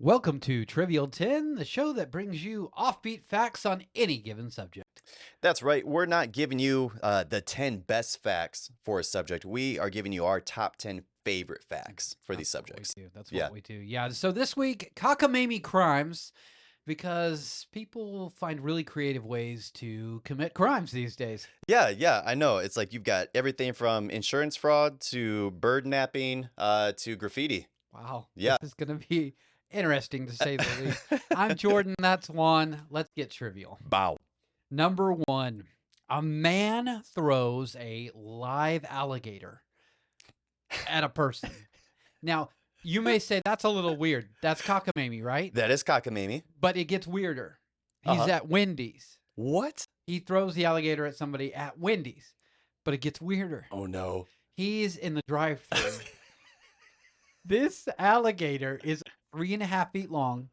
Welcome to Trivial 10, the show that brings you offbeat facts on any given subject. That's right. We're not giving you the 10 best facts for a subject. We are giving you our top 10 favorite facts for these subjects. That's what we do. Yeah. So this week, Cockamamy Crimes, because people find really creative ways to commit crimes these days. Yeah, I know. It's like you've got everything from insurance fraud to bird napping to graffiti. Wow. Yeah. This is going to be interesting to say the least. I'm Jordan. That's Juan. Let's get trivial. Bow. Number one, a man throws a live alligator at a person. Now, you may say that's a little weird. That's cockamamie, right? That is cockamamie. But it gets weirder. He's at Wendy's. What? He throws the alligator at somebody at Wendy's. But it gets weirder. Oh, no. He's in the drive-thru. This alligator is 3.5 feet long.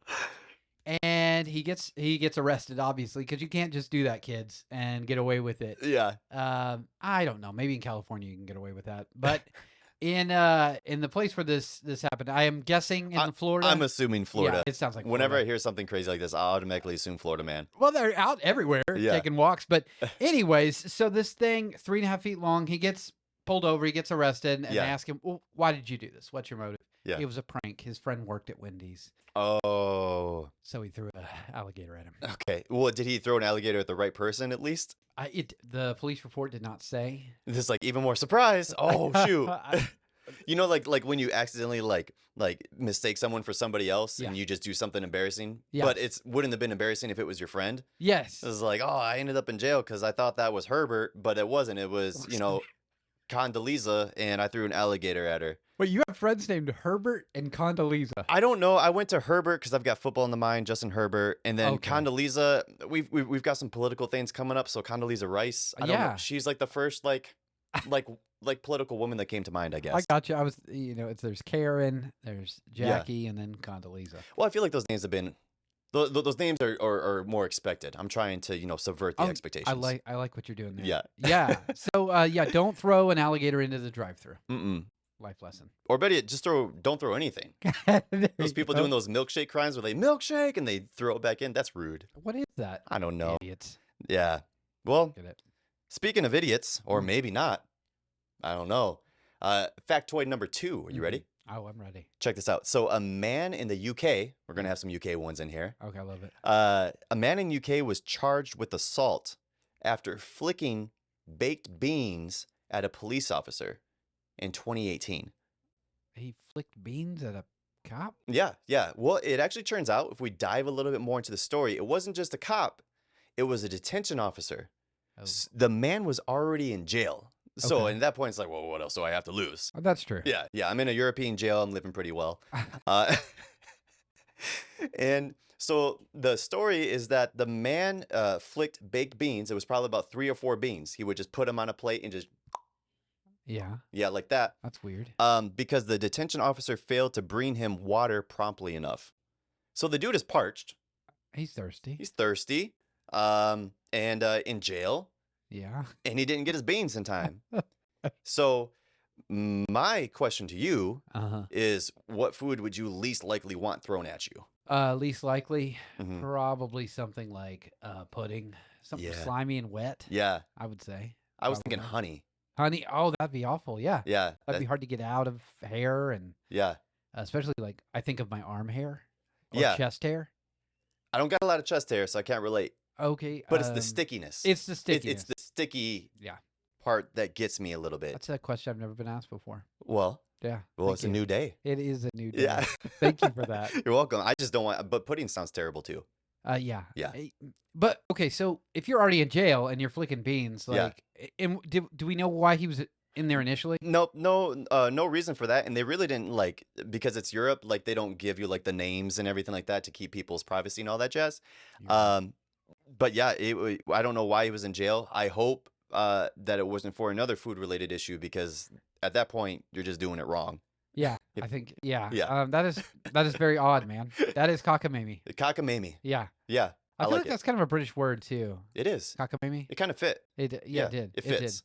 And he gets arrested, obviously, because you can't just do that, kids, and get away with it. Yeah. I don't know. Maybe in California you can get away with that. But in the place where this happened, I am guessing in Florida. I'm assuming Florida. Yeah, it sounds like Whenever Florida. I hear something crazy like this, I automatically assume Florida man. Well, they're out everywhere taking walks. But anyways, so this thing, 3.5 feet long, he gets pulled over, he gets arrested, and they ask him, well, why did you do this? What's your motive? Yeah. It was a prank. His friend worked at Wendy's. Oh. So he threw an alligator at him. Okay. Well, did he throw an alligator at the right person at least? The police report did not say. This is like even more surprise. Oh, shoot. You know, like when you accidentally like mistake someone for somebody else and you just do something embarrassing. Yeah. But it wouldn't have been embarrassing if it was your friend. Yes. It was like, oh, I ended up in jail because I thought that was Herbert, but it wasn't. It was, Condoleezza, and I threw an alligator at her. Wait, you have friends named Herbert and Condoleezza. I don't know. I went to Herbert because I've got football in the mind, Justin Herbert, and then Condoleezza. We've got some political things coming up, so Condoleezza Rice. I don't know. She's like the first like political woman that came to mind, I guess. I got you. I was, there's Karen, there's Jackie, and then Condoleezza. Well, I feel like those names have been. Those names are more expected. I'm trying to subvert the expectations. I like what you're doing there. Yeah. Yeah. So don't throw an alligator into the drive-thru. Life lesson. Or better yet, don't throw anything. Those people doing those milkshake crimes where they milkshake and they throw it back in. That's rude. What is that? I don't know. Idiots. Yeah. Well, Get it. Speaking of idiots, or maybe not, I don't know. Factoid number 2. Are you ready? Oh, I'm ready. Check this out. So a man in the UK, we're going to have some UK ones in here. Okay, I love it. A man in UK was charged with assault after flicking baked beans at a police officer in 2018. He flicked beans at a cop? Yeah. Well, it actually turns out, if we dive a little bit more into the story, it wasn't just a cop. It was a detention officer. Oh. The man was already in jail. So at that point, it's like, well, what else do I have to lose? Oh, that's true. Yeah. I'm in a European jail. I'm living pretty well. And so the story is that the man flicked baked beans. It was probably about 3 or 4 beans. He would just put them on a plate and just... Yeah, like that. That's weird. Because the detention officer failed to bring him water promptly enough. So the dude is parched. He's thirsty. He's thirsty. And in jail. Yeah. And he didn't get his beans in time. So my question to you is, what food would you least likely want thrown at you? Least likely, probably something like pudding. Something slimy and wet. Yeah. I would say. I was thinking honey. Honey? Oh, that'd be awful. Yeah. Yeah. That'd be hard to get out of hair and yeah. Especially like I think of my arm hair or chest hair. I don't got a lot of chest hair, so I can't relate. Okay. But it's the stickiness. It's the stickiness. It's the sticky part that gets me a little bit. That's a question I've never been asked before. Well, yeah. It's a new day. It is a new day. Yeah. Thank you for that. You're welcome. I just don't want, but pudding sounds terrible too. Yeah. Yeah. But okay, so if you're already in jail and you're flicking beans, like, and do we know why he was in there initially? Nope, no reason for that, and they really didn't because it's Europe. Like they don't give you like the names and everything like that to keep people's privacy and all that jazz. But yeah, I don't know why he was in jail. I hope that it wasn't for another food related issue, because at that point you're just doing it wrong. Yeah, I think that is very odd, man. That is cockamamie. Cockamamie. Yeah. I feel like that's kind of a British word too. It is. Cockamamie. It kind of fit. It did. It fits. Did.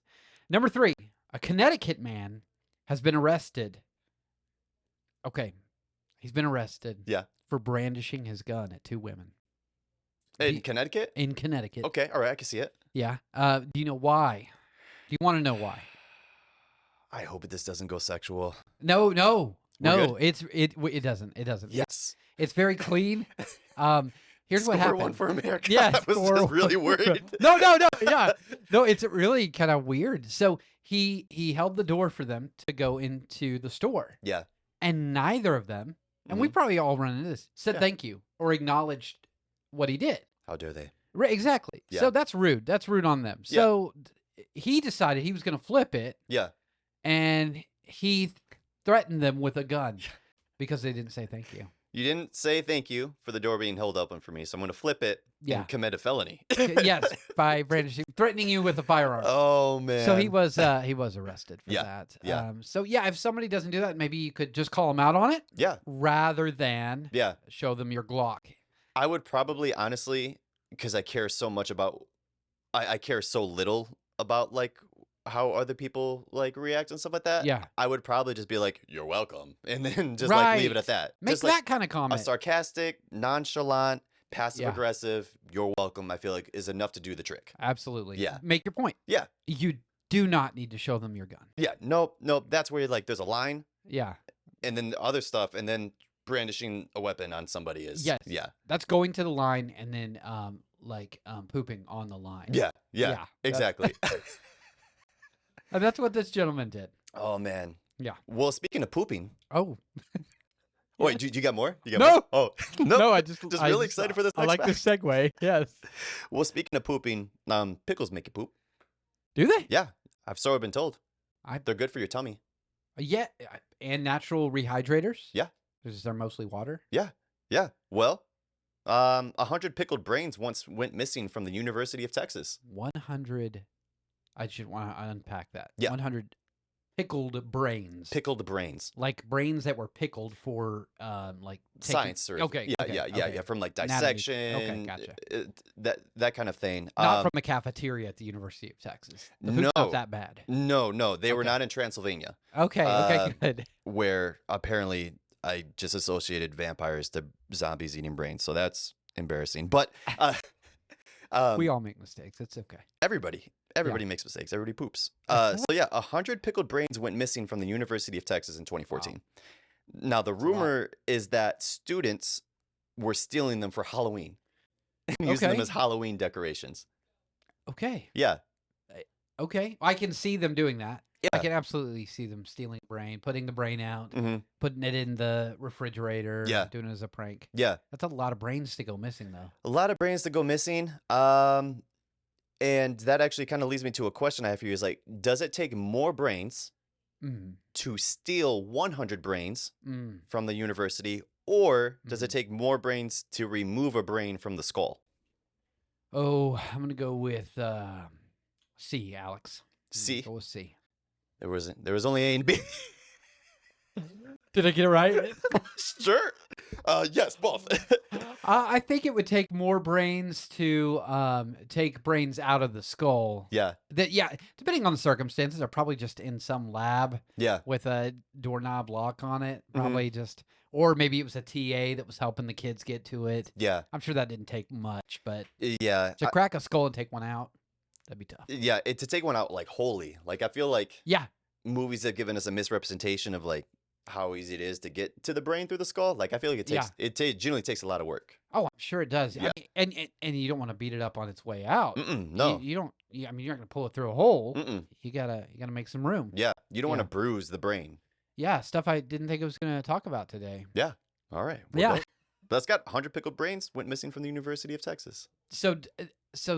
Number 3, a Connecticut man has been arrested. Okay, he's been arrested. Yeah. for brandishing his gun at 2 women In Connecticut? in Connecticut. Okay, all right, I can see it. Yeah. Do you know why? Do you want to know why? I hope this doesn't go sexual. No. We're good? It doesn't. It doesn't. Yes. It's very clean. Here's what Score happened. one for America. Yeah, I was just really worried. No. Yeah. No, it's really kind of weird. So he held the door for them to go into the store. Yeah. And neither of them, and we probably all run into this, said Yeah. thank you or acknowledged what he did. How dare they? Right, exactly. Yeah. So that's rude. That's rude on them. Yeah. So he decided he was going to flip it, Yeah. and he threatened them with a gun because they didn't say thank you. You didn't say thank you for the door being held open for me, so I'm going to flip it Yeah. and commit a felony. Yes, by brandishing, threatening you with a firearm. Oh, man. So he was arrested for that. Yeah. So yeah, if somebody doesn't do that, maybe you could just call them out on it Yeah. rather than Yeah. show them your Glock. I would probably, honestly, because I care so much about, I care so little about, like, how other people, like, react and stuff like that. Yeah. I would probably just be like, you're welcome. And then just, like, leave it Right. at that. Make Just, that like, kind of a comment. sarcastic, nonchalant, Yeah. passive-aggressive, you're welcome, I feel like, is enough to do the trick. Absolutely. Yeah. Make your point. Yeah. You do not need to show them your gun. Yeah. Nope. That's where, like, there's a line, Yeah. and then the other stuff, and then brandishing a weapon on somebody is. Yes. Yeah. That's going to the line and then pooping on the line. Yeah. Yeah. Yeah. Exactly. And that's what this gentleman did. Oh, man. Yeah. Well, speaking of pooping. Oh. Wait, you got more? You got No. more? Oh, no. No, I just really excited for this I next like fact. this segue. Yes. Well, speaking of pooping, pickles make you poop. Do they? Yeah, I've sort of been told. I- They're good for your tummy. Yeah, and natural rehydrators. Yeah. Because they're mostly water. Yeah. Well, 100 pickled brains once went missing from the University of Texas. 100. I should want to unpack that. Yeah. 100 pickled brains. Pickled brains. Like brains that were pickled for like taking- Science or Okay. yeah, from like Anatomy. dissection. Okay, gotcha. That kind of thing. Not from the cafeteria at the University of Texas. The food's no. not that bad. No, they were Okay. not in Transylvania, Okay, good. where apparently I just associated vampires to zombies eating brains, so that's embarrassing. But We all make mistakes. It's okay. everybody makes mistakes. Everybody poops. So yeah, 100 pickled brains went missing from the University of Texas in 2014. Now the rumor is that students were stealing them for Halloween and using them Okay. as Halloween decorations. Okay. Yeah, Okay. I can see them doing that. I Yeah. can absolutely see them stealing brain, putting the brain out, hmm putting it in the refrigerator, Yeah. doing it as a prank. yeah. That's a lot of brains to go missing, though. A lot of brains to go missing. And that actually kind of leads me to a question I have for you: is like, does it take more brains Mm. to steal 100 brains Mm. from the university, or does it take more brains to remove a brain from the skull? Oh, I'm gonna go with C, Alex. C. Go with C. There was only A and B. Did I get it right? Sure. Yes, both. I think it would take more brains to take brains out of the skull. Yeah. Depending on the circumstances, they're probably just in some lab Yeah. with a doorknob lock on it. Mhm. Probably just, or maybe it was a TA that was helping the kids get to it. Yeah. I'm sure that didn't take much, but Yeah. to crack a skull and take one out, that'd be tough. Yeah. To take one out like wholly. Like I feel like Yeah. movies have given us a misrepresentation of like how easy it is to get to the brain through the skull. Like I feel like it generally takes a lot of work. Oh, I'm sure it does. Yeah. I mean, and you don't want to beat it up on its way out. No. You don't. I mean, you're not gonna pull it through a hole. Mm-mm. You gotta make some room. Yeah. You don't want Yeah. to bruise the brain. Yeah, stuff I didn't think I was gonna talk about today. All right. Yeah. Well, that's got 100 pickled brains went missing from the University of Texas. So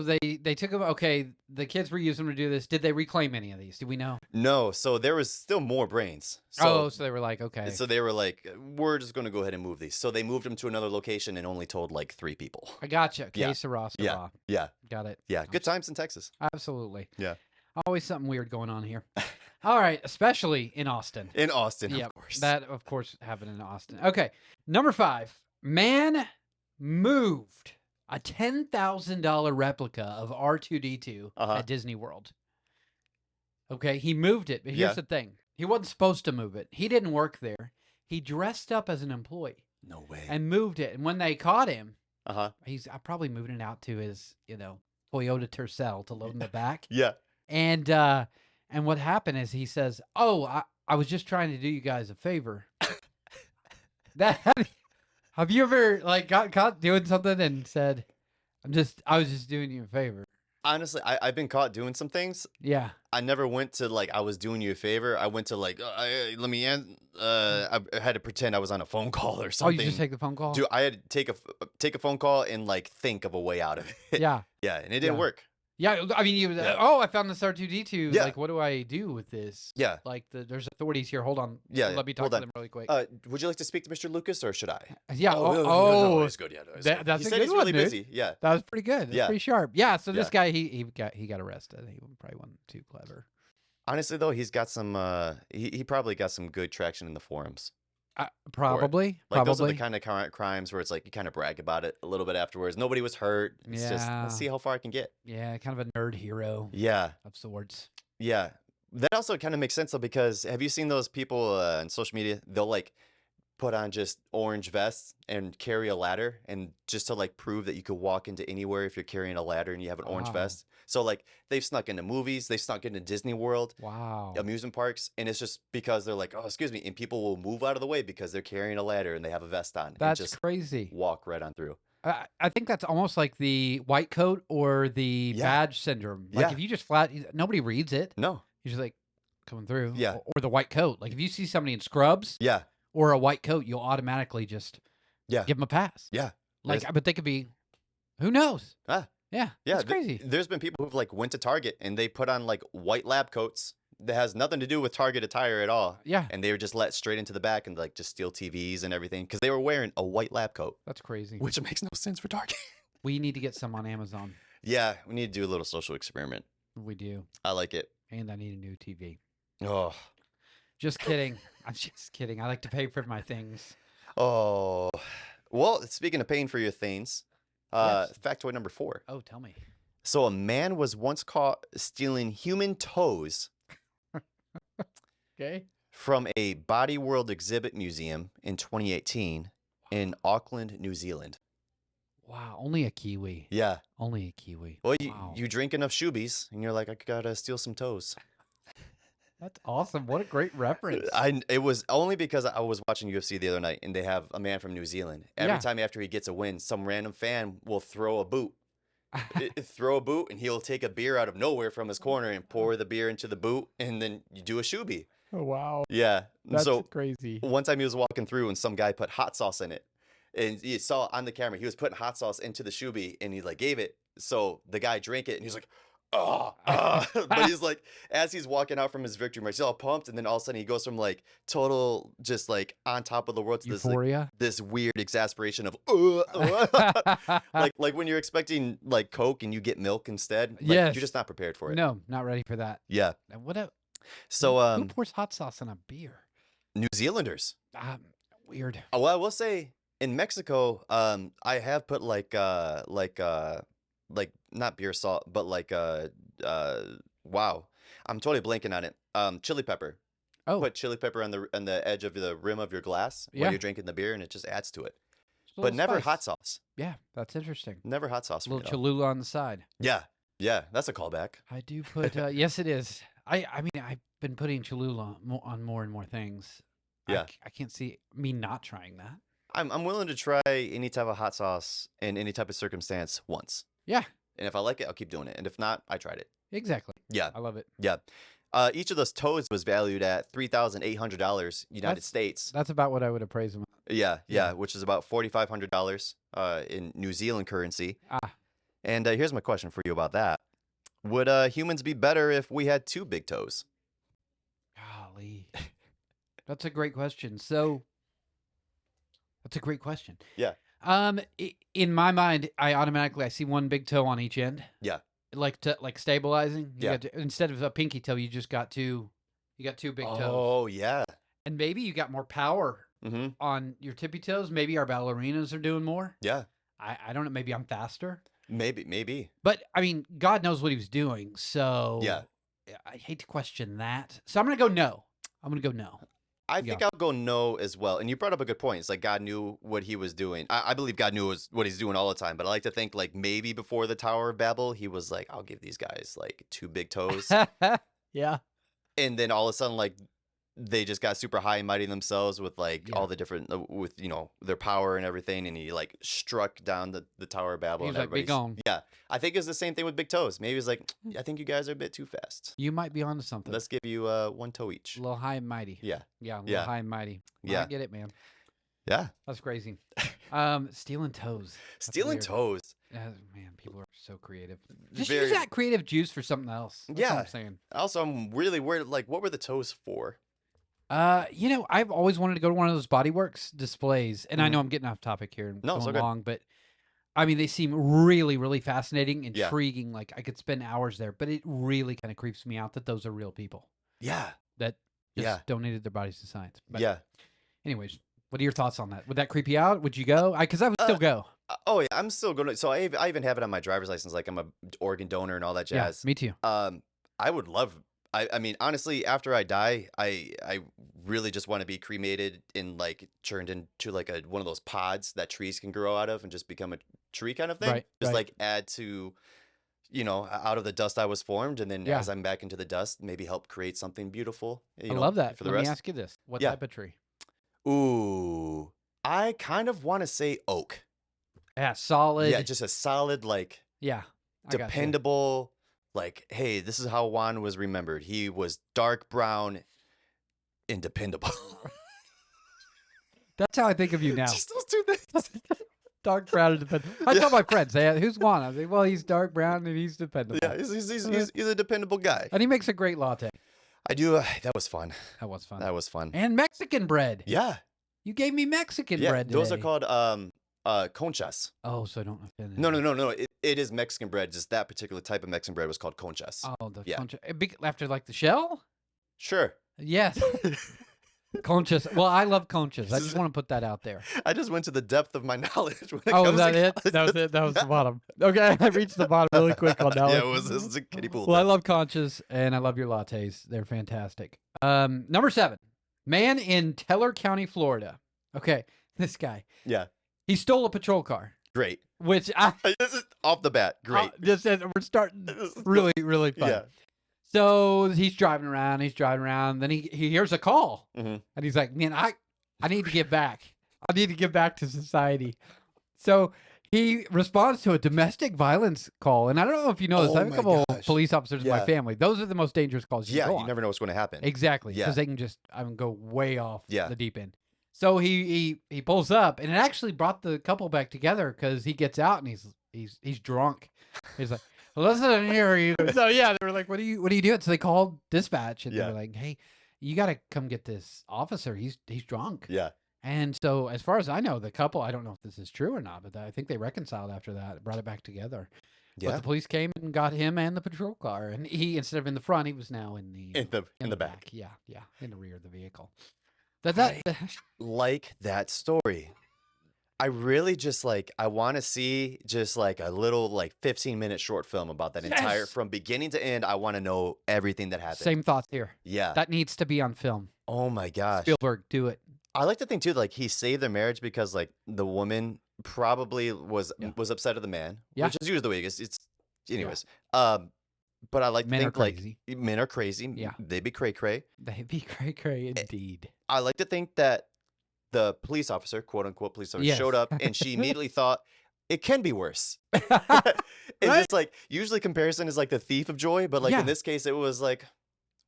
they took them. Okay, the kids were using them to do this. Did they reclaim any of these? Do we know? No. So there was still more brains. So they were like, okay. So they were like, we're just going to go ahead and move these. So they moved them to another location and only told like 3 people. I gotcha. Yeah. Que sera, Yeah. sera. Yeah. Got it. Yeah. Good times in Texas. Absolutely. Yeah. Always something weird going on here. All right, especially in Austin. In Austin, Yep, of course. That, of course, happened in Austin. Okay, number 5. Man moved a $10,000 replica of R2D2 at Disney World. Okay, he moved it, but here's Yeah. the thing. He wasn't supposed to move it. He didn't work there. He dressed up as an employee. No way. and moved it. And when they caught him, Uh-huh. he's probably moving it out to his, Toyota Tercel to load in the back. Yeah. And what happened is he says, "Oh, I was just trying to do you guys a favor." That have you ever like got caught doing something and said, I was just doing you a favor." Honestly, I've been caught doing some things. Yeah. I never went to like I was doing you a favor. I went to like let me I had to pretend I was on a phone call or Oh, something. you just take the phone call? Dude, I had to take a phone call and like think of a way out of it. Yeah. Yeah, and it didn't Yeah. work. Yeah, I mean, Yeah. I found this R2-D2. Yeah. Like, what do I do with this? Yeah. Like, there's authorities here. Hold on. Yeah, Let me talk hold to on. them really quick. Would you like to speak to Mr. Lucas or should I? Yeah. No, it's good. Yeah, no, it's good. That's He a said good he's one, really dude. busy. Yeah. That was pretty good. That's Yeah. pretty sharp. Yeah. So this Yeah. guy, he got arrested. He probably wasn't too clever. Honestly, though, he's got some. He probably got some good traction in the forums. Probably. Like those are the kind of crimes where it's like you kind of brag about it a little bit afterwards. Nobody was hurt. It's just let's see how far I can get. Yeah, kind of a nerd hero Yeah, of sorts. yeah. That also kind of makes sense though because have you seen those people on social media? They'll like put on just orange vests and carry a ladder and just to like prove that you could walk into anywhere if you're carrying a ladder and you have an orange Wow. vest. So like they've snuck into movies, they've snuck into Disney World. Wow. Amusement parks, and it's just because they're like, oh, excuse me, and people will move out of the way because they're carrying a ladder and they have a vest on. That's and just crazy. walk right on through. I think that's almost like the white coat or the Yeah. badge syndrome. Like Yeah. if you just nobody reads it. No. You're just like coming through. Yeah. Or the white coat. Like if you see somebody in scrubs Yeah. or a white coat, you'll automatically just Yeah. give them a pass. Yeah. Like, but they could be, who knows? Ah. Yeah. Yeah. It's crazy. There's been people who've like went to Target and they put on like white lab coats that has nothing to do with Target attire at all. Yeah. And they were just let straight into the back and like just steal TVs and everything because they were wearing a white lab coat, That's crazy. which makes no sense for Target. We need to get some on Amazon. Yeah. We need to do a little social experiment. We do. I like it. And I need a new TV. Oh. Just kidding. I'm just kidding. I like to pay for my things. Oh. Well, speaking of paying for your things, Yes. factoid number 4. Oh, tell me. So a man was once caught stealing human toes Okay. from a Body World exhibit museum in 2018 in Auckland, New Zealand. Wow. Only a Kiwi. Yeah. Only a Kiwi. Well, Wow. you drink enough shoobies and you're like, I gotta steal some toes. That's awesome. What a great reference. It was only because I was watching UFC the other night and they have a man from New Zealand. Every Yeah. time after he gets a win, some random fan will throw a boot. Throw a boot and he'll take a beer out of nowhere from his corner and pour the beer into the boot and then you do a shoobie. Oh, wow. Yeah. That's So crazy. one time he was walking through and some guy put hot sauce in it. And you saw on the camera, he was putting hot sauce into the shoobie and he like gave it. So the guy drank it and he's like, oh, but he's like, as he's walking out from his victory march, he's all pumped. And then all of a sudden he goes from like total, just like on top of the world to this, like, Euphoria. this weird exasperation of, like when you're expecting like Coke and you get milk instead. Like, Yes. You're just not prepared for it. No, not ready for that. Yeah. And what a So, who pours hot sauce in a beer? New Zealanders. Weird. Oh, well, I will say in Mexico, I have put like not beer salt, but wow, I'm totally blanking on it. Chili pepper. Oh, Put chili pepper on the edge of the rim of your glass Yeah. while you're drinking the beer, and it just adds to it. just a But little never spice. hot sauce. Yeah, that's interesting. Never hot sauce. A For me, little though. Cholula on the side. Yeah, yeah, that's a callback. I do put. Yes, it is. I mean, I've been putting Cholula on more and more things. Yeah. I can't see me not trying that. I'm willing to try any type of hot sauce in any type of circumstance once, Yeah, and if I like it, I'll keep doing it, and if not, I tried it. exactly. Yeah. I love it. Yeah. Each of those toads was valued at $3,800 United States. That's about what I would appraise them. Yeah, Yeah. which is about $4,500 in New Zealand currency. Ah. And here's my question for you about that. Would humans be better if we had 2 big toes? Golly, that's a great question. So, that's a great question. Yeah. In my mind, I see one big toe on each end. Yeah. Like stabilizing. Yeah. Instead of a pinky toe, you just got two. You got 2 big toes, Oh, yeah. and maybe you got more power Mm-hmm. on your tippy toes. Maybe our ballerinas are doing more. Yeah. I don't know. Maybe I'm faster. Maybe. But I mean, God knows what he was doing. So Yeah. I hate to question that. So I'm gonna go no. I'm gonna go no. I think I'll go no as well. And you brought up a good point. It's like God knew what he was doing. I believe God knew what he's doing all the time. But I like to think like maybe before the Tower of Babel, he was like, I'll give these guys like 2 big toes. Yeah. And then all of a sudden, like they just got super high and mighty themselves with like Yeah. all the different with their power and everything. And he like struck down the Tower of Babel. He was and like, be everybody's gone. Yeah, I think it's the same thing with big toes. Maybe it's like, I think you guys are a bit too fast. You might be onto something. Let's give you 1 toe each. A little high and mighty. Yeah. Yeah. A little Yeah. high and mighty. Well, Yeah. I get it, man. Yeah. That's crazy. Stealing toes. That's Stealing weird. toes. Man, people are so creative. Just Very- use that creative juice for something else. That's Yeah. what I'm saying. Also, I'm really worried. Like, what were the toes for? I've always wanted to go to one of those Body Works displays, and I know I'm getting off topic here and No, it's going okay. long, but I mean, they seem really, really fascinating, Yeah. intriguing. Like I could spend hours there, but it really kind of creeps me out that those are real people Yeah. that just Yeah. donated their bodies to science. But Yeah. anyways, what are your thoughts on that? Would that creep you out? Would you go? Because I would still go. Oh yeah, I'm still going to. So I even have it on my driver's license. Like I'm a organ donor and all that jazz. Yeah, me too. I would love. I mean, honestly, after I die, I really just want to be cremated and like turned into like one of those pods that trees can grow out of and just become a tree kind of thing. Right, Just right. like add to, out of the dust I was formed, and then Yeah. as I'm back into the dust, maybe help create something beautiful. I love that. for the Let rest. me ask you this: what Yeah. type of tree? Ooh, I kind of want to say oak. Yeah, solid. Yeah, just a solid like. Yeah, I gotcha. Dependable, like, hey, this is how Juan was remembered. He was dark brown and dependable. That's how I think of you now. Just those 2 things. Dark brown and dependable. I tell my friends, who's Juan? I say, well, he's dark brown and he's dependable. Yeah, he's a dependable guy. And he makes a great latte. I do. That was fun. That was fun. That was fun. And Mexican bread. Yeah. You gave me Mexican Yeah. bread today. Those are called conchas. Oh, so I don't offend No. anyone. It is Mexican bread. Just that particular type of Mexican bread was called conchas. Oh, the Yeah. concha. After like the shell? Sure. Yes. Conchas. Well, I love conchas. I just want to put that out there. I just went to the depth of my knowledge. When it Oh, comes was that to it? That was it. That was the bottom. Okay, I reached the bottom really quick on that one. Yeah, this was a kiddie pool. Well, I love conchas and I love your lattes. They're fantastic. Number 7, man in Teller County, Florida. Okay, this guy. Yeah. He stole a patrol car, Great. which This is off the bat. Great. just said we're starting really, really fun. Yeah. So he's driving around. Then he hears a call, Mhm. and he's like, "Man, I need to give back. I need to give back to society." So he responds to a domestic violence call, and I don't know if you know this. Oh I have a my couple gosh. police officers in my Yeah. family. Those are the most dangerous calls you Yeah, go you on. never know what's going to happen. Exactly, Yeah. because they can just go way off Yeah. the deep end. So he pulls up, and it actually brought the couple back together because he gets out and he's drunk. He's like, "Listen here, you." So yeah, they were like, "What are you doing?" So they called dispatch, and they Yeah. were like, "Hey, you got to come get this officer. He's drunk." Yeah. And so, as far as I know, the couple, I don't know if this is true or not, but I think they reconciled after that, brought it back together. But Yeah. the police came and got him and the patrol car, and he, instead of in the front, he was now in In the back. Yeah, in the rear of the vehicle. That Like that story. I really just like, I want to see just like a little like 15-minute short film about that entire, Yes! from beginning to end. I want to know everything that happened. same thoughts here. Yeah. That needs to be on film. Oh my gosh. Spielberg, do it. I like to think too, like he saved their marriage because like the woman probably was Yeah. upset at the man, Yeah. which is usually the way it is. It's anyways. But I like to Men are think like crazy. men are crazy. Yeah. They be cray cray. They be cray indeed. I like to think that the police officer, quote unquote police officer, Yes. showed up and she immediately thought it can be worse. It's Right? just like usually comparison is like the thief of joy, but like Yeah. in this case it was like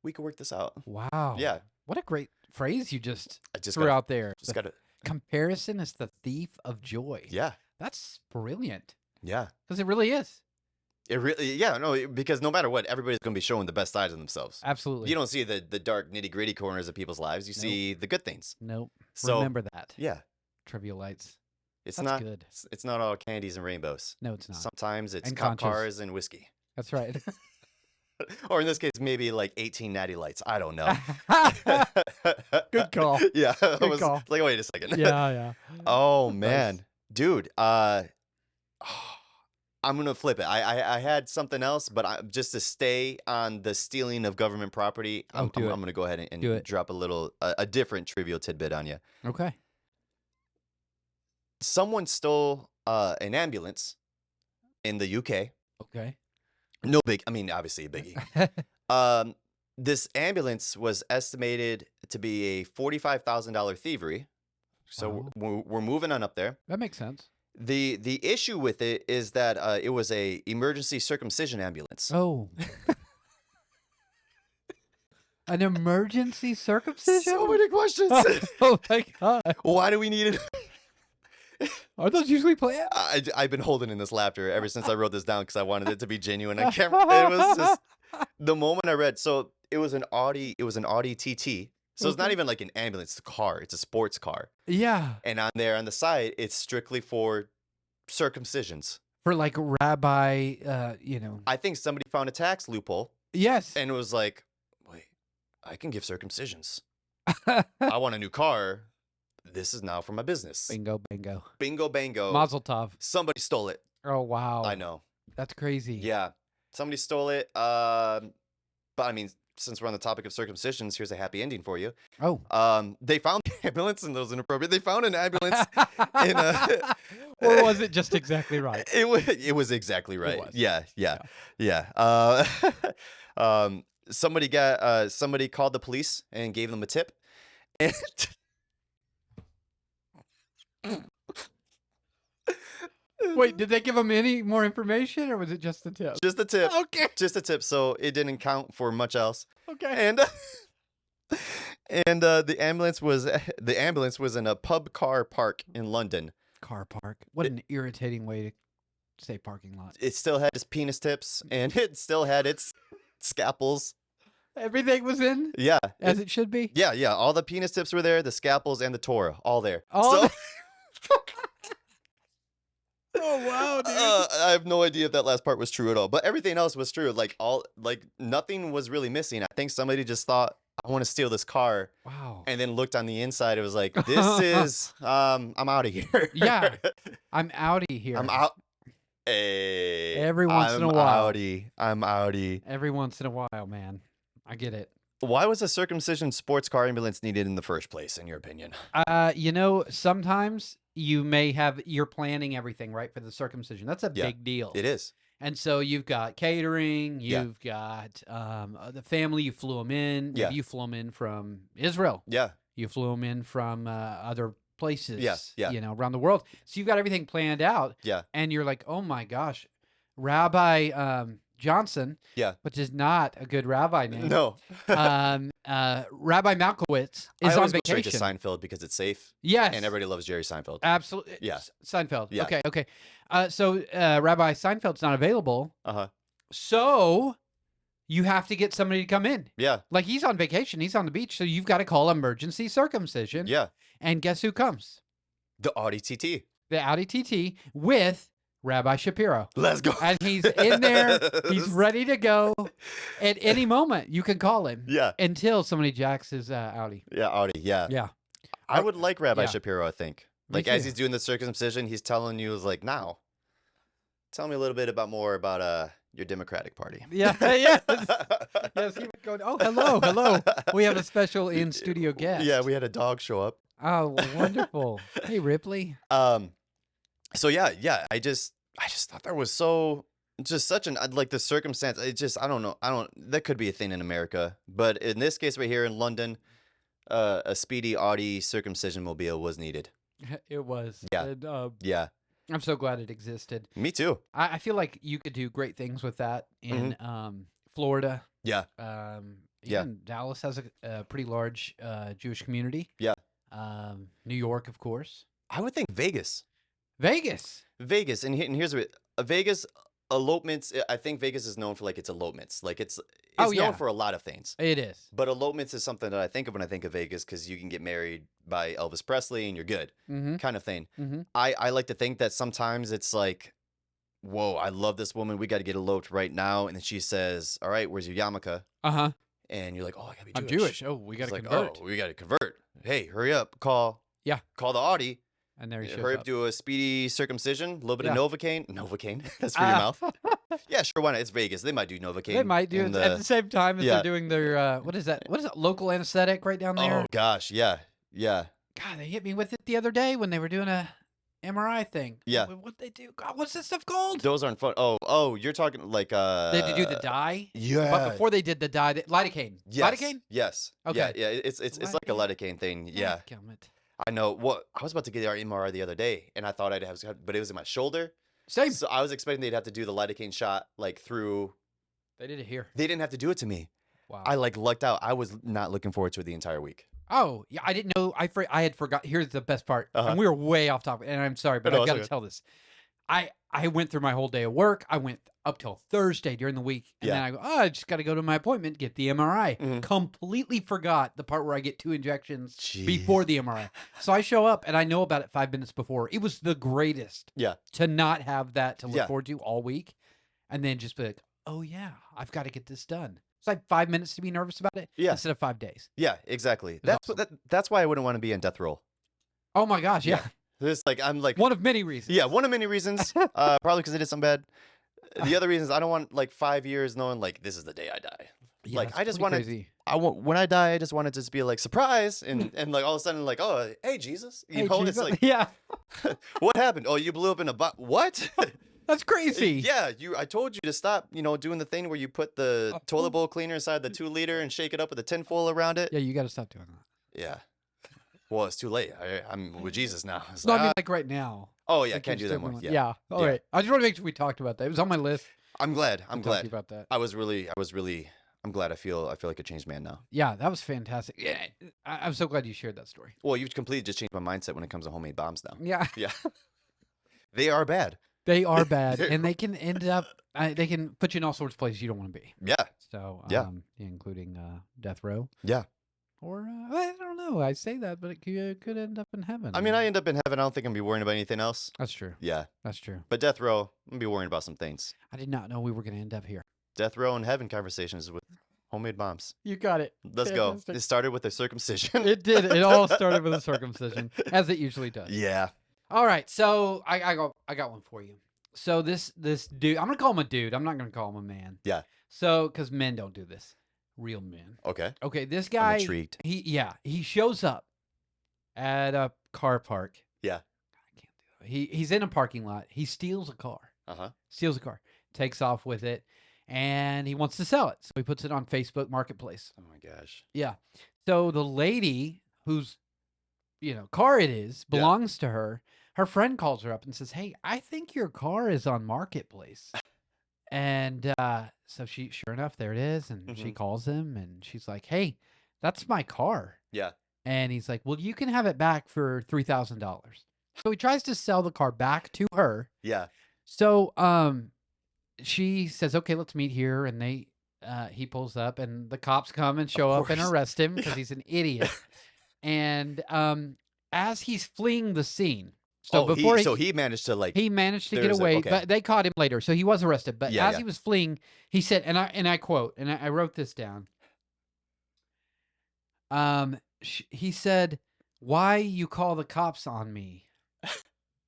we could work this out. Wow. Yeah. What a great phrase you just I just threw gotta, out there. just The gotta comparison is the thief of joy. yeah. That's brilliant. Yeah. Because it really is. It really because no matter what, everybody's gonna be showing the best sides of themselves. Absolutely. You don't see the dark nitty gritty corners of people's lives. You Nope. see the good things. Nope. So Remember that. yeah, Trivial lights. it's That's not good. it's not all candies and rainbows. No, it's not. Sometimes it's And cop conchas. cars and whiskey, That's right. or in this case, maybe like 18 natty lights. I don't know. Good call. Yeah, I Good was call. like, wait a second. Yeah. Oh Nice. man, dude. I'm gonna flip it. I had something else, but just to stay on the stealing of government property, I'm gonna go ahead and drop a different trivial tidbit on you. Okay. Someone stole an ambulance in the UK. Okay. No big. I mean, obviously a biggie. This ambulance was estimated to be a $45,000 thievery. So we're moving on up there. That makes sense. The issue with it is that it was a emergency circumcision ambulance. Oh. An emergency circumcision? So many questions. Oh my God. Why do we need it? Are those usually planned? I've been holding in this laughter ever since I wrote this down because I wanted it to be genuine. I can't. It was just the moment I read. So it was an Audi. It was an Audi TT. So it's not even like an ambulance. It's a car. It's a sports car. Yeah. And on there on the side, it's strictly for circumcisions. For like rabbi, I think somebody found a tax loophole. Yes. And it was like, wait, I can give circumcisions. I want a new car. This is now for my business. Bingo, bingo. Bingo, bango. Mazel tov. Somebody stole it. Oh, wow. I know. That's crazy. Yeah. Somebody stole it. But I mean, since we're on the topic of circumcisions, here's a happy ending for you. Oh. They found the ambulance, and that was inappropriate. They found an ambulance in a... Or was it just exactly right? It was exactly right. It was. Yeah. Somebody called the police and gave them a tip. And Wait, did they give them any more information, or was it just the tip? just a tip. Okay. Just a tip. So it didn't count for much else. Okay. And the ambulance was in a pub car park in London. Car park. What an irritating way to say parking lot. It still had its penis tips, and it still had its scalpels. Everything was in Yeah. as it should be. Yeah. All the penis tips were there, the scalpels and the Torah, all there. All So, Oh wow, dude. I have no idea if that last part was true at all, but everything else was true. Like nothing was really missing. I think somebody just thought, I want to steal this car. Wow. And then looked on the inside. It was like, this is I'm out of here. Yeah. I'm outie here. I'm out. Hey, Every once in a while. I'm outie. Every once in a while, man. I get it. Why was a circumcision sports car ambulance needed in the first place, in your opinion? Sometimes you're planning everything, right, for the circumcision. That's a big deal. It is. And so you've got catering, you've got the family, you flew them in. Yeah. Maybe you flew them in from Israel. Yeah. You flew them in from other places, Yeah. around the world. So you've got everything planned out. Yeah. And you're like, oh my gosh, Rabbi Johnson, which is not a good rabbi name. No. Rabbi Malkowitz I is on always go straight vacation. to Seinfeld because it's safe. Yes. And everybody loves Jerry Seinfeld. Absolutely. Yeah. Seinfeld. Yeah. Okay. So Rabbi Seinfeld's not available. Uh-huh. So you have to get somebody to come in. Yeah. Like he's on vacation. He's on the beach. So you've got to call emergency circumcision. Yeah. And guess who comes? The Audi TT. The Audi TT with Rabbi Shapiro. Let's go. And he's in there. He's ready to go. At any moment, you can call him. Yeah. Until somebody jacks his Audi. Yeah, Audi. Yeah. Yeah. I would like Rabbi Shapiro, I think. Me Like, as too. he's doing the circumcision, he's telling you, like, now, tell me a little bit more about your Democratic Party. Yeah. Yes. Yes. He would go, oh, hello. We have a special in-studio guest. Yeah, we had a dog show up. Oh, wonderful. Hey, Ripley. So yeah, I just thought that was just such an, like, the circumstance. I don't know. That could be a thing in America, but in this case right here in London, a speedy Audi circumcision mobile was needed. It was. Yeah. And, Yeah. I'm so glad it existed. Me too. I feel like you could do great things with that in Florida. Yeah. Even Dallas has a pretty large Jewish community. Yeah. New York, of course. I would think Vegas. Vegas. And here's what Vegas elopements. I think Vegas is known for, like, its elopements. Like, it's known for a lot of things. It is. But elopements is something that I think of when I think of Vegas because you can get married by Elvis Presley and you're good, kind of thing. Mm-hmm. I like to think that sometimes it's like, whoa, I love this woman. We got to get eloped right now. And then she says, all right, where's your yarmulke? Uh-huh. And you're like, oh, I got to be I'm Jewish. Jewish. Oh, we got to It's like, convert. oh, we got to convert. Hey, hurry up. Call the Audi. And there he shows Hurry up. up, do a speedy circumcision, a little bit of Novocaine. Novocaine, that's for your Ah. mouth. Yeah, sure, why not? It's Vegas. They might do Novocaine. They might do it at the same time as Yeah. they're doing their what is that? What is it? Local anesthetic right down there. Oh gosh, yeah. God, they hit me with it the other day when they were doing a MRI thing. Yeah. What they do? God, what's this stuff called? Those aren't fun. Oh, you're talking like They had to do the dye. Yeah. But before they did the dye, lidocaine. Yes. Lidocaine? Yes. Okay. Yeah. It's like a lidocaine thing. Yeah. Dadgummit. I know. What I was about to get our MRI the other day, and I thought I'd have, but it was in my shoulder. Same. So I was expecting they'd have to do the lidocaine shot like through. They did it here. They didn't have to do it to me. Wow. I like lucked out. I was not looking forward to it the entire week. Oh, yeah, I didn't know. I had forgot. Here's the best part. Uh-huh. And we were way off topic, and I'm sorry, but No, I've it's got to okay. tell this. I went through my whole day of work. I went up till Thursday during the week, and Yeah. then I go, I just got to go to my appointment, get the MRI. Mhm. Completely forgot the part where I get 2 injections Jeez. before the MRI. So I show up, and I know about it 5 minutes before. It was the greatest. Yeah. To not have that to look Yeah. forward to all week, and then just be like, oh yeah, I've got to get this done. It's like 5 minutes to be nervous about it, Yeah. instead of 5 days. Yeah, exactly. was That's why I wouldn't want to be in death row. Oh my gosh, yeah. I'm like One of many reasons. yeah, one of many reasons. Probably because I did something bad. The other reason is I don't want like 5 years knowing like this is the day I die. Yeah, like that's I just pretty wanted, crazy. when I die, I just wanted to just be like surprise and like all of a sudden like oh hey Jesus, Hey, know Jesus. it's like yeah, what happened? Oh you blew up in a what? that's crazy. Yeah, I told you to stop doing the thing where you put the toilet bowl cleaner inside the 2-liter and shake it up with a tinfoil around it. Yeah, you got to stop doing that. Yeah. Well, it's too late. I'm with Jesus now. It's No, like, I mean like right now. oh yeah, Like, can't you're do that still more. doing- Yeah. All right. I just want to make sure we talked about that. It was on my list. I'm glad. to I'm talk to glad. you about that. I was really. I'm glad. I feel like a changed man now. Yeah, that was fantastic. Yeah, I'm so glad you shared that story. Well, you've completely just changed my mindset when it comes to homemade bombs now. Yeah, Yeah. They are bad. they are bad, and they can end up. They can put you in all sorts of places you don't want to be. Yeah. So, Yeah. including death row. Yeah. Or I don't know. I say that, but it could end up in heaven. I mean, I end up in heaven. I don't think I'm gonna be worrying about anything else. That's true. Yeah. That's true. But death row, I'm gonna be worrying about some things. I did not know we were going to end up here. Death row and heaven conversations with homemade bombs. You got it. Let's go. Fantastic. It started with a circumcision. It did. It all started with a circumcision, as it usually does. Yeah. All right, so I got one for you. So this dude, I'm gonna call him a dude. I'm not gonna call him a man. Yeah. So, because men don't do this, real men. Okay. Okay, this I'm guy, intrigued. he shows up at a car park. Yeah. I can't do it. He's in a parking lot. He steals a car. Steals a car, takes off with it, and he wants to sell it. So he puts it on Facebook Marketplace. Oh my gosh. Yeah. So the lady whose car it is belongs to her. Her friend calls her up and says, "Hey, I think your car is on Marketplace." And so sure enough, there it is. And she calls him and she's like, "Hey, that's my car." Yeah. And he's like, "Well, you can have it back for $3,000." So he tries to sell the car back to her. Yeah. So she says, "Okay, let's meet here." And he pulls up and the cops come and show up and course. arrest him because he's an idiot. And as he's fleeing the scene, so before he managed to like he managed to get there's a- away, okay. but they caught him later, so he was arrested. But Yeah, as yeah. he was fleeing, he said, and I quote, and I wrote this down. He said, "Why you call the cops on me?"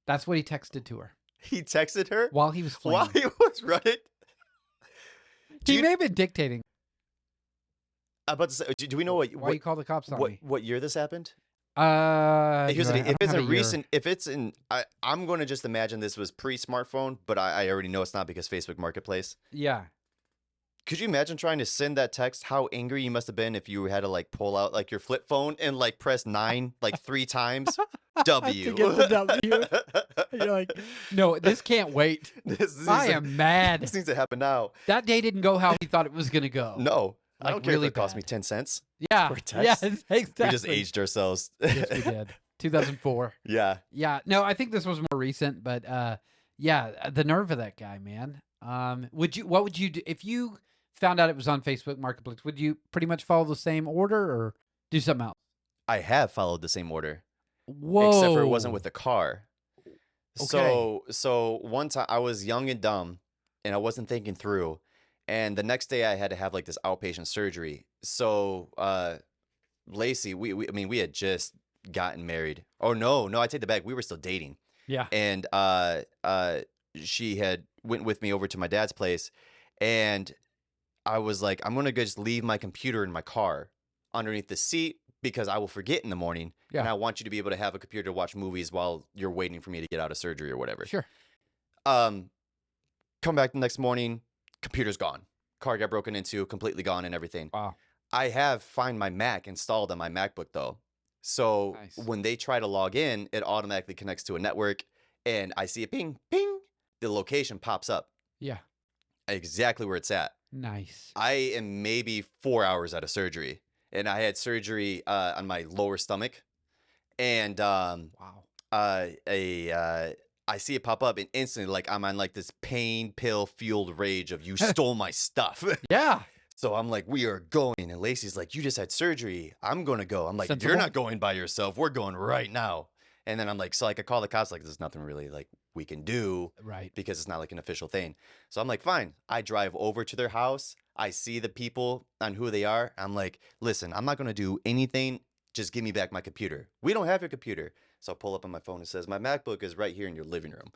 That's what he texted to her he texted her while he was fleeing. while he was running. He may have been dictating. I'm about to say, do we know Why you call the cops on me? what year this happened? do Here's the I thing. If don't it's have a a year. recent, if it's in, I'm going to just imagine this was pre-smartphone, but I already know it's not because Facebook Marketplace. Yeah. Could you imagine trying to send that text? How angry you must have been if you had to like pull out like your flip phone and like press 9 like 3 times. W. To get the W. You're like, no, this can't wait. This I needs to- am mad. This needs to happen now. That day didn't go how he thought it was going to go. No, I Like, don't care really if it cost me bad. 10 cents. Yeah. for a Yes, text. exactly. We just aged ourselves. Yes, we did. 2004. Yeah. Yeah. No, I think this was more recent, but yeah, the nerve of that guy, man. What would you do if you found out it was on Facebook Marketplace? Would you pretty much follow the same order or do something else? I have followed the same order. Whoa. Except for it wasn't with the car. Okay. So one time I was young and dumb and I wasn't thinking through. And the next day I had to have like this outpatient surgery. So Lacey, we had just gotten married. Oh no, I take the back. We were still dating. Yeah. And she had went with me over to my dad's place, and I was like, I'm gonna just leave my computer in my car underneath the seat because I will forget in the morning, and Yeah. I want you to be able to have a computer to watch movies while you're waiting for me to get out of surgery or whatever. Sure. Come back the next morning, computer's gone. Car got broken into, completely gone, and everything. Wow. I have Find My Mac installed on my MacBook though. So Nice. when they try to log in, it automatically connects to a network, and I see a ping, ping. The location pops up. Yeah. Exactly where it's at. Nice. I am maybe 4 hours out of surgery, and I had surgery on my lower stomach, and Wow. I see it pop up, and instantly, like, I'm on like this pain pill fueled rage of you stole my stuff. Yeah. So I'm like, we are going, and Lacey's like, you just had surgery. I'm gonna go. I'm like, Sensible. you're not going by yourself. We're going right now. And then I'm like, so I could call the cops. Like, there's nothing really like we can do. Right. Because it's not like an official thing. So I'm like, fine. I drive over to their house. I see the people on who they are. I'm like, listen, I'm not going to do anything. Just give me back my computer. We don't have your computer. So I pull up on my phone and says, my MacBook is right here in your living room.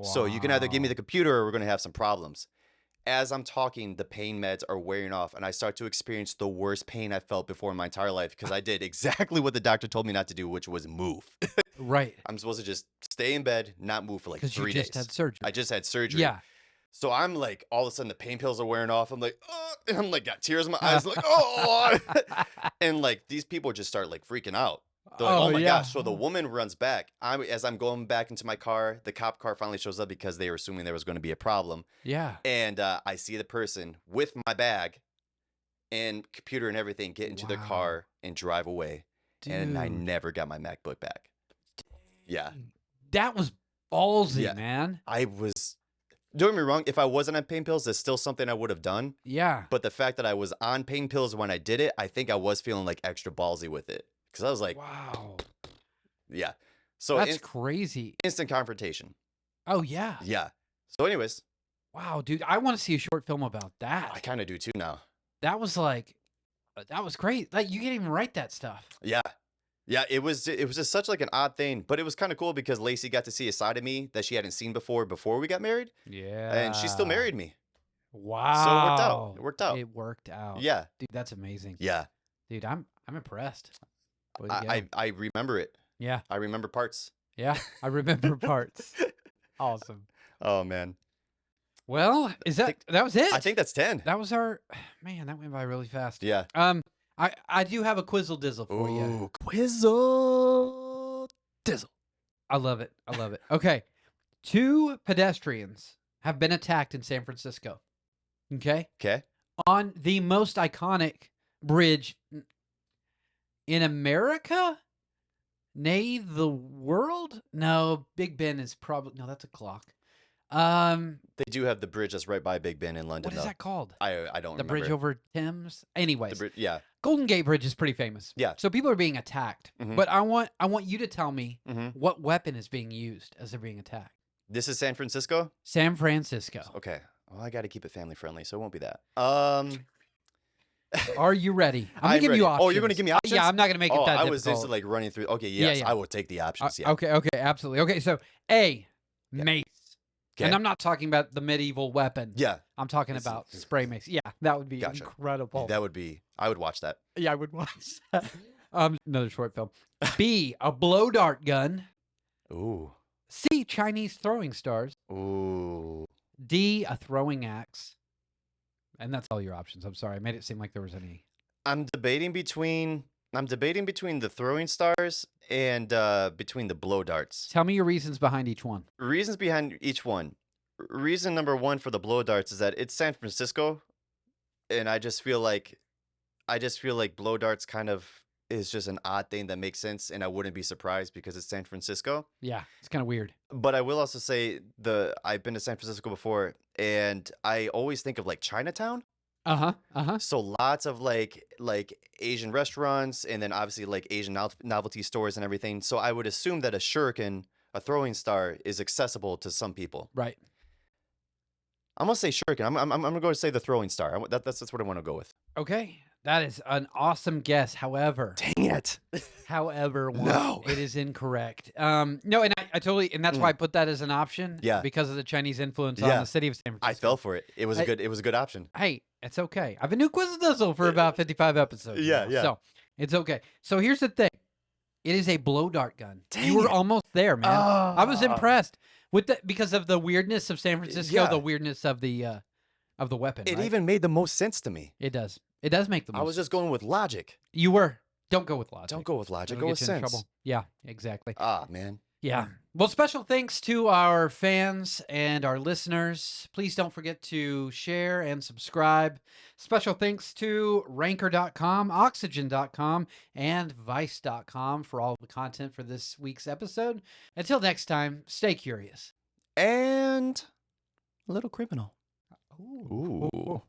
So you can either give me the computer or we're going to have some problems. As I'm talking, the pain meds are wearing off, and I start to experience the worst pain I felt before in my entire life because I did exactly what the doctor told me not to do, which was move. Right. I'm supposed to just stay in bed, not move for like 3 days. Because you just had surgery. I just had surgery. Yeah. So I'm like, all of a sudden the pain pills are wearing off. I'm like, oh, and I'm like, got tears in my eyes, like, oh, and like these people just start like freaking out. They're like, oh my yeah. gosh. So the woman runs back. As I'm going back into my car, the cop car finally shows up because they were assuming there was going to be a problem. Yeah. And I see the person with my bag and computer and everything get into their Wow. car and drive away. Dude. And I never got my MacBook back. Yeah. That was ballsy, Yeah. man. I was, don't get me wrong, if I wasn't on pain pills, that's still something I would have done. Yeah. But the fact that I was on pain pills when I did it, I think I was feeling like extra ballsy with it. Because I was like, Wow. yeah. So That's crazy. instant confrontation. Oh, yeah. Yeah. So anyways, Wow, dude. I want to see a short film about I that. kind of do too now. That was like, that was great. Like, you can't even write that stuff. Yeah. Yeah, it was just such like an odd thing, but it was kind of cool because Lacey got to see a side of me that she hadn't seen before we got married, Yeah. and she still married me. Wow. So it worked out. It worked out. It worked out. Yeah. Dude, that's amazing. Yeah. Dude, I'm impressed. Way to go. I remember it. Yeah. I remember parts. Yeah. I remember parts. Awesome. Oh man. Well, that was it? I think that's 10. That was our, man, that went by really fast. Yeah. I do have a quizzle dizzle for you. Ooh, quizzle dizzle. I love it. I love it. Okay. 2 pedestrians have been attacked in San Francisco. Okay. Okay. On the most iconic bridge in America? Nay, the world? No, Big Ben is probably, no, that's a clock. They do have the bridge that's right by Big Ben in London. What is that called? I don't The remember. bridge over Thames? Anyways. Yeah. Golden Gate Bridge is pretty famous. Yeah. So people are being attacked. Mhm. But I want you to tell me Mhm. what weapon is being used as they're being attacked. This is San Francisco? San Francisco. Okay. Well, I got to keep it family friendly, so it won't be that. Are you ready? I'm I'm gonna give you ready. options. Oh, you're gonna give me options? Yeah, I'm not gonna make it Oh, that I difficult. was just like running through. Okay, yes, yeah. I will take the options. Yeah. Okay, absolutely. Okay, so A, mace. And Okay. I'm not talking about the medieval weapon. Yeah. I'm talking This is- about spray mace. Yeah, that would be Gotcha. incredible. That would be. I would watch that. Yeah, I would watch that. Another short film. B, a blow dart gun. Ooh. C, Chinese throwing stars. Ooh. D, a throwing axe. And that's all your options. I'm sorry. I made it seem like there was any. I'm debating between the throwing stars and between the blow darts. Tell me your reasons behind each one. Reasons behind each one. Reason number 1 for the blow darts is that it's San Francisco, and I just feel like blow darts kind of is just an odd thing that makes sense, and I wouldn't be surprised because it's San Francisco. Yeah, it's kind of weird. But I will also say I've been to San Francisco before, and I always think of like Chinatown. Uh-huh. So lots of like Asian restaurants, and then obviously like Asian novelty stores and everything. So I would assume that a shuriken, a throwing star, is accessible to some people. Right. I'm gonna say shuriken. I'm gonna go say the throwing star. That's what I want to go with. Okay. That is an awesome guess. However, Dang it. No. it is incorrect. No, and I totally, and that's why I put that as an option. Yeah. Because of the Chinese influence on Yeah. the city of San Francisco. I fell for it. It was a good option. Hey, it's okay. I've been doing Quiz Dizzle for about 55 episodes. Yeah, now, yeah. So it's okay. So here's the thing. It is a blow dart gun. Dang you were it. almost there, man. I was Ah. impressed with because of the weirdness of San Francisco, Yeah. the weirdness of the weapon. It right? even made the most sense to me. It does. It does make the most I was just going with logic. You were. Don't go with logic. Don't go with logic. It'll Go get with you in sense. trouble. Yeah, exactly. Ah, man. Yeah. Well, special thanks to our fans and our listeners. Please don't forget to share and subscribe. Special thanks to Ranker.com, Oxygen.com, and Vice.com for all the content for this week's episode. Until next time, stay curious. And a little criminal. Ooh. Ooh.